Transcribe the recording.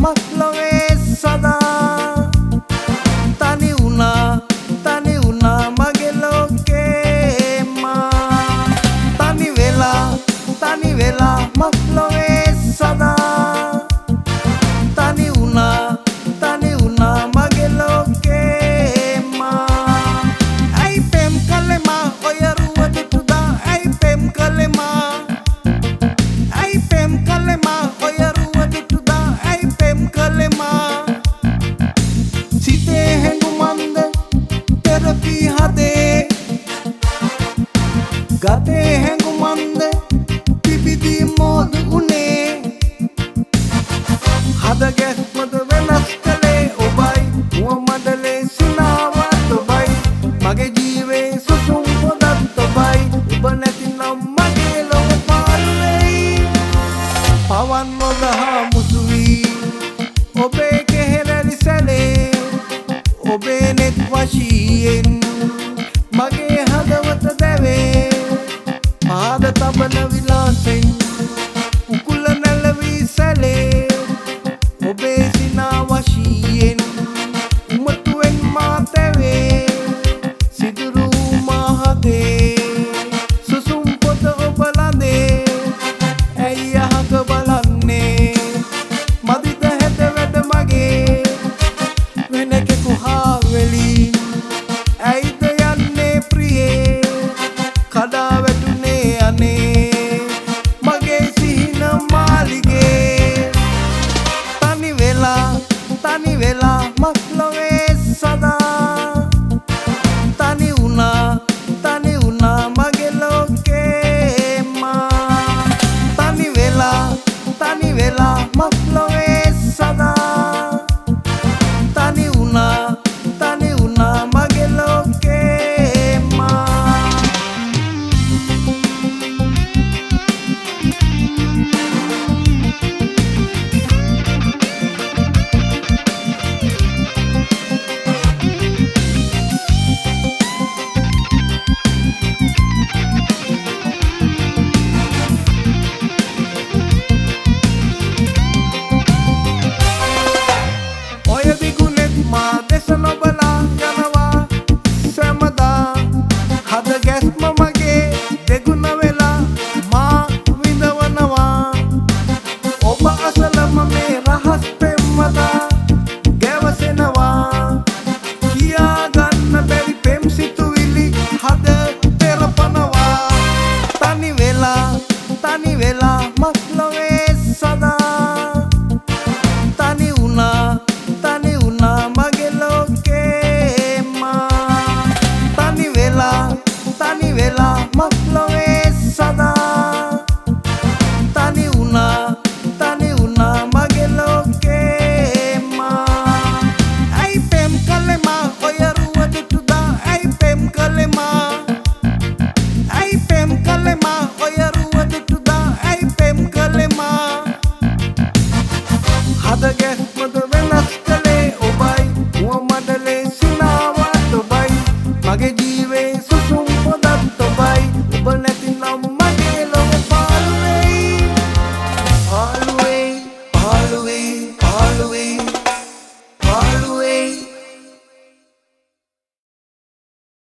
මක්ලොවේ සදා තනි වුණා මගේ ලෝකේ මා තනි වෙලා මක්ලොවේ සදා තනි වුණා මගේ ලෝකේ මා ඇයි පෙම් කළේ මා ඔය රුවද පුදා ඇයි පෙම් කළේ මා ඇයි පෙම් කළේ මා ඔය රුවද පුදා ඇයි පෙම් කළේ මා සිතේ හැඟුමන්ද තෙරපි හදේ ගතේ හැඟුමන්ද පිබිදී මෝදු උනේ හද ගැස්මද වෙනස් කළේ ඔබයි මුවමඩලේ සිනාවත් ඔබයි මගේ ජීවේ සුසුම් පොදත් ඔබයි ඔබ නැතිනම් මගේ ලොව පාළු වෙයි පවන් නොදහා මුසු වී ඔබේ කෙහෙරැලි සැලේ ඔබේ නෙත් වශයෙන් මගේ හදවත දැවේ පාද තබන විලාසෙන් උකුල නැලවී සැලේ ඔබේ සිනා වශයෙන් උමතුවෙන් මා තැවේ සිදුරු මහදේ සුසුම් පොත ඔබ ලඳේ ඇයි අහක බලන්නේ මදිද හැට වැඩ මගේ වෙනකෙකු හා වෙලින් ඇයිද යන්නේ ප්‍රියේ කඩා වැටුනේ අනේ මගේ සිහින මාලිගේ තනි වෙලා මක්ලොවේ සදා තනි වුණා මගේ ලෝකේ මා තනි වෙලා මක්ලොවේ සදා තනි වුණා මගේ ලෝකේ මා ඔය විගුණෙත් මා දෙස නොබලා යනවා සැමදා හද ගැස්ම මගේ දෙගුණ වෙලා මා විඳවනවා ඔබ අසලම මේ රහස් පෙම්වදා ගැවසෙනවා කියාගන්න බැරි පෙම් සිතුවිලි හද තෙරපනවා තනි වෙලා මක්ලොවේ සදා තනි වුණා මගේ ලෝකේ මා තනි වෙලා මක්ලොවේ සදා තනි වුණා මගේ ලෝකේ මා ඇයි පෙම් කළේ මා ඔය රුවද තුදා ඇයි පෙම් කළේ මා ඇයි පෙම් කළේ මා ඔය රුවද තුදා ඇයි පෙම් කළේ මා හද ගැස්